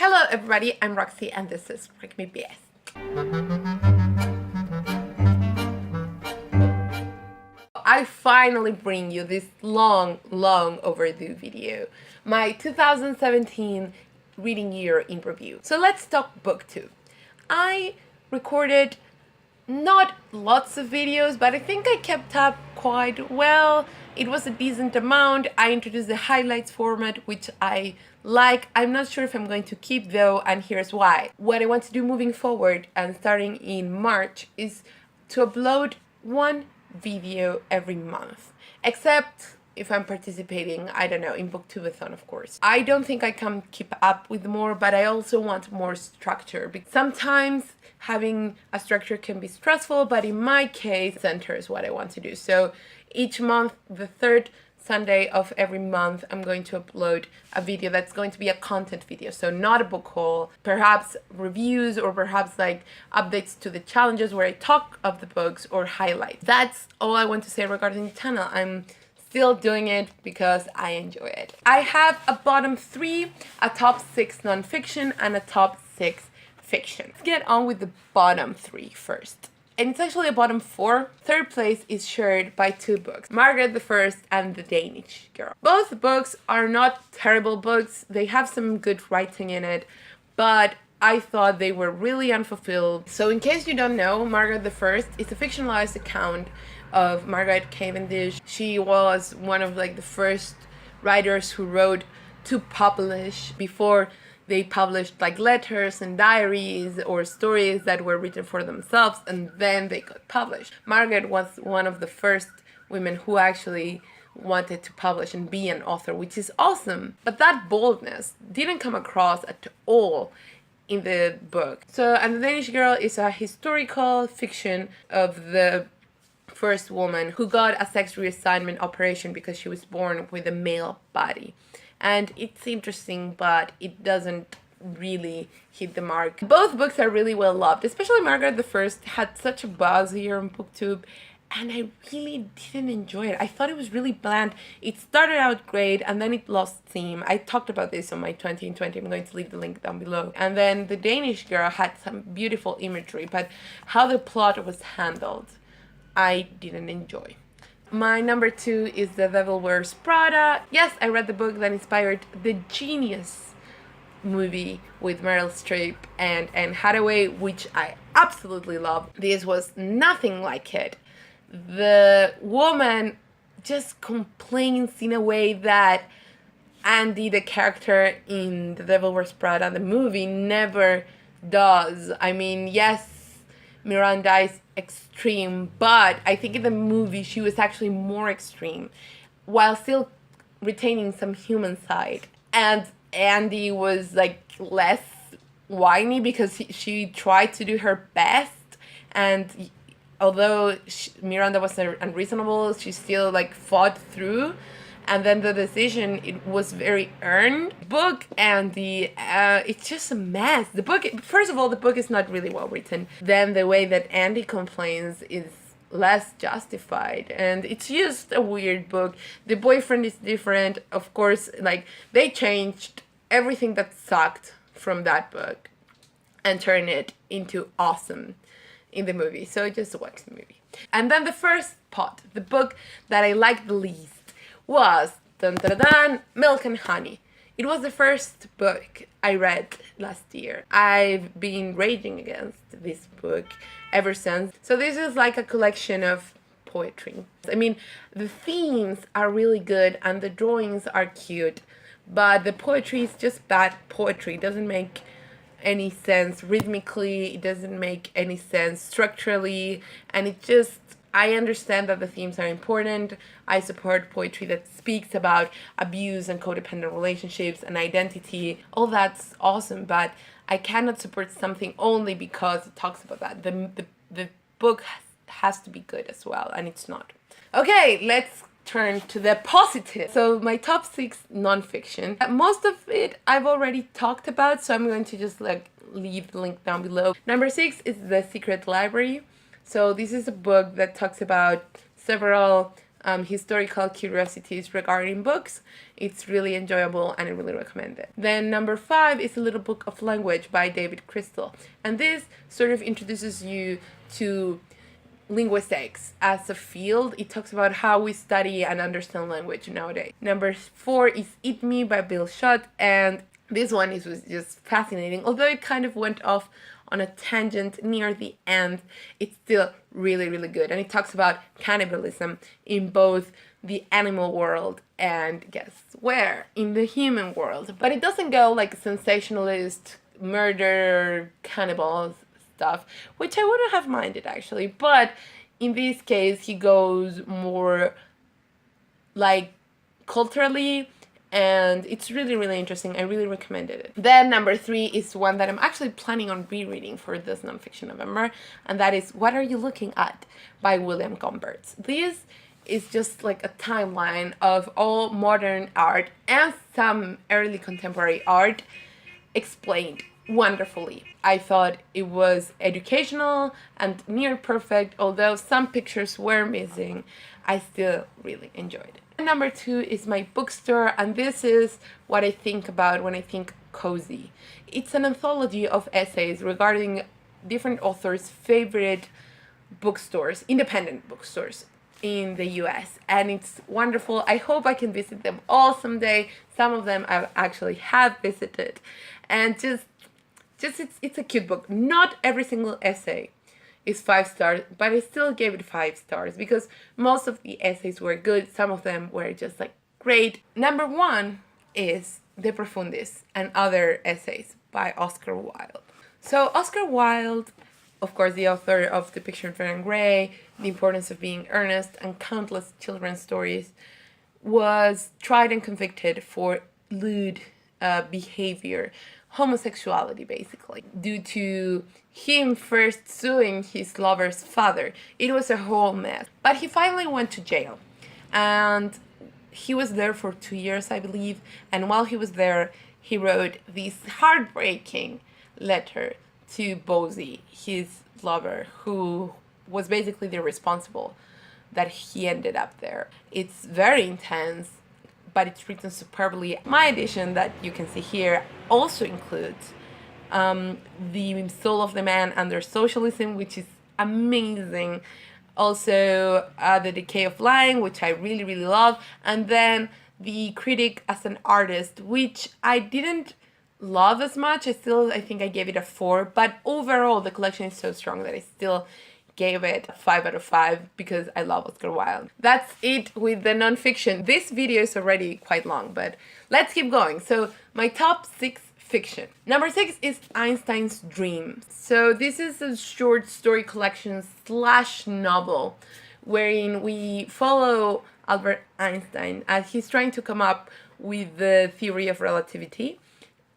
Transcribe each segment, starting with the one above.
Hello everybody, I'm Roxy and this is Rank Me BS. I finally bring you this long overdue video. My 2017 reading year in review. So let's talk booktube. I recorded not lots of videos, but I think I kept up quite well. It was a decent amount. I introduced the highlights format, which I like. I'm not sure if I'm going to keep though, and here's why. What I want to do moving forward and starting in March is to upload one video every month, except if I'm participating, I don't know, in Booktubeathon, of course. I don't think I can keep up with more, but I also want more structure. Sometimes having a structure can be stressful, but in my case, center is what I want to do. So each month, the third Sunday of every month, I'm going to upload a video that's going to be a content video. So not a book haul, perhaps reviews or perhaps like updates to the challenges where I talk of the books or highlights. That's all I want to say regarding the channel. I'm still doing it because I enjoy it. I have a bottom 3, a top 6 nonfiction, and a top 6 fiction. Let's get on with the bottom 3 first. And it's actually a bottom 4. Third place is shared by 2 books, Margaret the First and The Danish Girl. Both books are not terrible books. They have some good writing in it, but I thought they were really unfulfilled. So in case you don't know, Margaret the First is a fictionalized account of Margaret Cavendish. She was one of like the first writers who wrote to publish before they published like letters and diaries or stories that were written for themselves and then they got published. Margaret was one of the first women who actually wanted to publish and be an author, which is awesome. But that boldness didn't come across at all in the book. So, and The Danish Girl is a historical fiction of the first woman who got a sex reassignment operation because she was born with a male body. And it's interesting, but it doesn't really hit the mark. Both books are really well loved, especially Margaret the First had such a buzz here on BookTube, and I really didn't enjoy it. I thought it was really bland. It started out great, and then it lost steam. I talked about this on my 20 in 20. I'm going to leave the link down below. And then The Danish Girl had some beautiful imagery, but how the plot was handled, I didn't enjoy. My number 2 is The Devil Wears Prada. Yes, I read the book that inspired the Genius movie with Meryl Streep and Anne Hathaway, which I absolutely love. This was nothing like it. The woman just complains in a way that Andy, the character in The Devil Wears Prada, the movie, never does. I mean, yes, Miranda is extreme, but I think in the movie she was actually more extreme while still retaining some human side. And Andy was like less whiny because she tried to do her best, and although Miranda was unreasonable, she still like fought through. And then the decision, it was very earned. Book and it's just a mess. The book, first of all, the book is not really well written. Then the way that Andy complains is less justified, and it's just a weird book. The boyfriend is different, of course. Like they changed everything that sucked from that book and turned it into awesome in the movie. So just watch the movie. And then the first part, the book that I liked the least, was dun, dun, dun, Milk and Honey. It was the first book I read last year. I've been raging against this book ever since. So this is like a collection of poetry. I mean, the themes are really good and the drawings are cute, but the poetry is just bad poetry. It doesn't make any sense rhythmically, it doesn't make any sense structurally, and it just, I understand that the themes are important. I support poetry that speaks about abuse and codependent relationships and identity. All that's awesome, but I cannot support something only because it talks about that. The book has to be good as well, and it's not. Okay, let's turn to the positive. So my top 6 nonfiction. Most of it I've already talked about, so I'm going to just like leave the link down below. Number 6 is The Secret Library. So this is a book that talks about several historical curiosities regarding books. It's really enjoyable and I really recommend it. Then number 5 is A Little Book of Language by David Crystal. And this sort of introduces you to linguistics as a field. It talks about how we study and understand language nowadays. Number 4 is Eat Me by Bill Schutt, and this one was just fascinating. Although it kind of went off on a tangent near the end, it's still really, really good. And it talks about cannibalism in both the animal world and guess where? In the human world. But it doesn't go like sensationalist, murder, cannibals stuff, which I wouldn't have minded actually. But in this case, he goes more like culturally, and it's really, really interesting. I really recommended it. Then number 3 is one that I'm actually planning on rereading for this nonfiction November, and that is What Are You Looking At by William Gomberts. This is just like a timeline of all modern art and some early contemporary art explained wonderfully. I thought it was educational and near perfect, although some pictures were missing. I still really enjoyed it. Number 2 is My Bookstore, and this is what I think about when I think cozy. It's an anthology of essays regarding different authors' favorite bookstores, independent bookstores in the US, and it's wonderful. I hope I can visit them all someday. Some of them I actually have visited, and just it's a cute book. Not every single essay is 5 stars, but I still gave it 5 stars because most of the essays were good. Some of them were just like great. Number 1 is De Profundis and Other Essays by Oscar Wilde. So Oscar Wilde, of course, the author of Depiction of Dorian Gray, The Importance of Being Earnest, and countless children's stories, was tried and convicted for lewd behavior, homosexuality basically, due to him first suing his lover's father. It was a whole mess. But he finally went to jail, and he was there for 2 years, I believe, and while he was there, he wrote this heartbreaking letter to Bosie, his lover, who was basically the responsible that he ended up there. It's very intense, but it's written superbly. My edition that you can see here also includes The Soul of the Man Under Socialism, which is amazing. Also, The Decay of Lying, which I really, really love. And then The Critic as an Artist, which I didn't love as much. I think I gave it a 4. But overall, the collection is so strong that I still gave it 5 out of 5 because I love Oscar Wilde. That's it with the nonfiction. This video is already quite long, but let's keep going. So my top 6 fiction. Number 6 is Einstein's Dream. So this is a short story collection / novel wherein we follow Albert Einstein as he's trying to come up with the theory of relativity.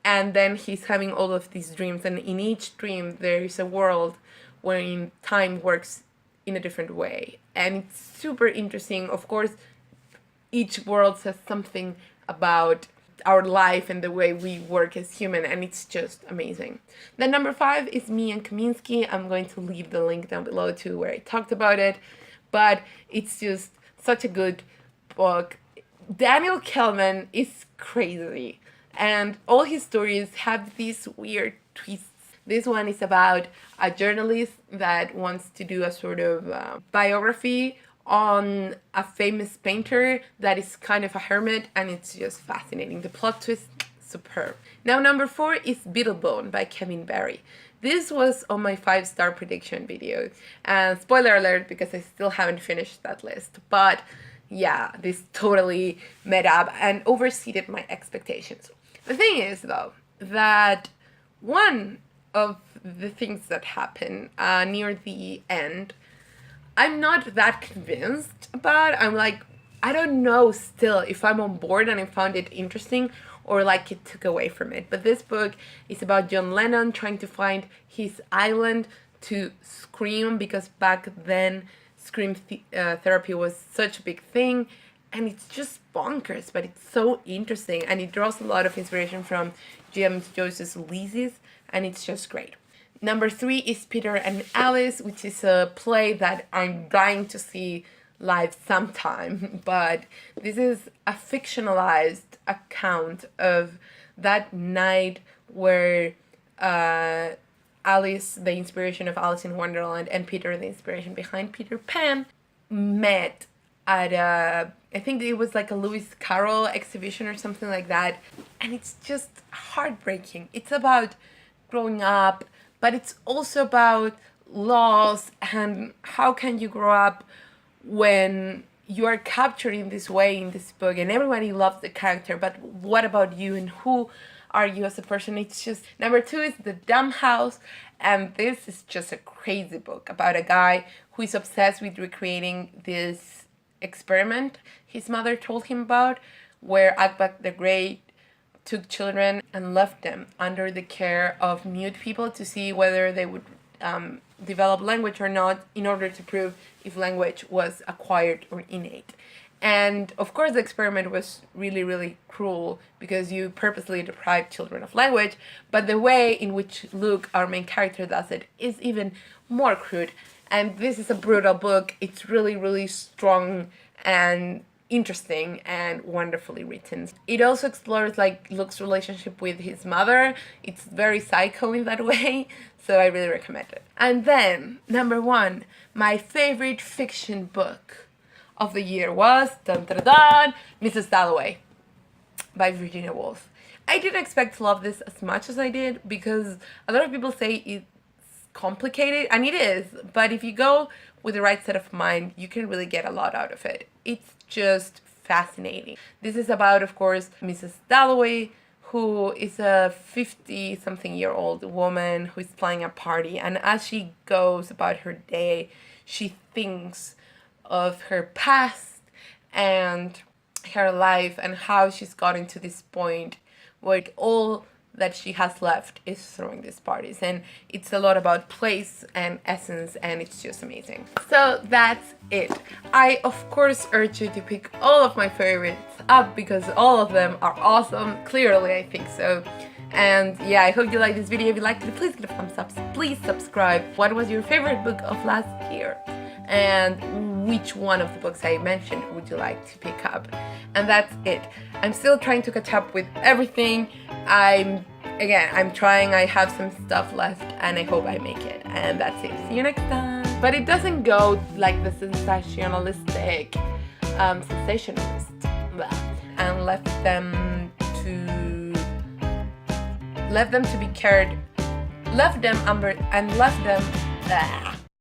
And then he's having all of these dreams, and in each dream there is a world wherein time works in a different way. And it's super interesting. Of course, each world says something about our life and the way we work as human, and it's just amazing. Then number 5 is Me and Kaminsky. I'm going to leave the link down below to where I talked about it, but it's just such a good book. Daniel Kellman is crazy, and all his stories have these weird twists. This one is about a journalist that wants to do a sort of biography on a famous painter that is kind of a hermit, and it's just fascinating. The plot twist, superb. Now number 4 is Beetlebone by Kevin Barry. This was on my 5-star prediction video, and spoiler alert because I still haven't finished that list, but yeah, this totally met up and overseeded my expectations. The thing is though, that one of the things that happen near the end, I'm not that convinced about. I'm like, I don't know still if I'm on board and I found it interesting or like it took away from it. But this book is about John Lennon trying to find his island to scream, because back then scream therapy was such a big thing, and it's just bonkers, but it's so interesting, and it draws a lot of inspiration from James Joyce's Ulysses, and it's just great. Number 3 is Peter and Alice, which is a play that I'm dying to see life sometime, but this is a fictionalized account of that night where Alice, the inspiration of Alice in Wonderland, and Peter, the inspiration behind Peter Pan, met at I think it was like a Lewis Carroll exhibition or something like that. And it's just heartbreaking. It's about growing up, but it's also about loss and how can you grow up when you are captured in this way in this book and everybody loves the character, but what about you and who are you as a person? It's just, number 2 is The Dumb House, and this is just a crazy book about a guy who is obsessed with recreating this experiment his mother told him about, where Akbak the Great took children and left them under the care of mute people to see whether they would develop language or not, in order to prove if language was acquired or innate. And of course the experiment was really, really cruel because you purposely deprive children of language, but the way in which Luke, our main character, does it is even more crude. And this is a brutal book. It's really, really strong and interesting and wonderfully written. It also explores like Luke's relationship with his mother. It's very psycho in that way, so I really recommend it. And then, number 1, my favorite fiction book of the year was dun, dun, dun, Mrs. Dalloway by Virginia Woolf. I didn't expect to love this as much as I did because a lot of people say it's complicated, and it is, but if you go with the right set of mind, you can really get a lot out of it. It's just fascinating. This is about, of course, Mrs. Dalloway, who is a 50-something-year-old woman who is planning a party, and as she goes about her day, she thinks of her past and her life and how she's gotten to this point where all that she has left is throwing these parties, and it's a lot about place and essence, and it's just amazing. So that's it. I of course urge you to pick all of my favorites up because all of them are awesome. Clearly I think so. And yeah, I hope you liked this video. If you liked it, please give it a thumbs up. Please subscribe. What was your favorite book of last year? And which one of the books I mentioned would you like to pick up? And that's it. I'm still trying to catch up with everything. I'm trying. I have some stuff left and I hope I make it. And that's it. See you next time. But it doesn't go like the sensationalistic sensationalist and left them to be cared, left them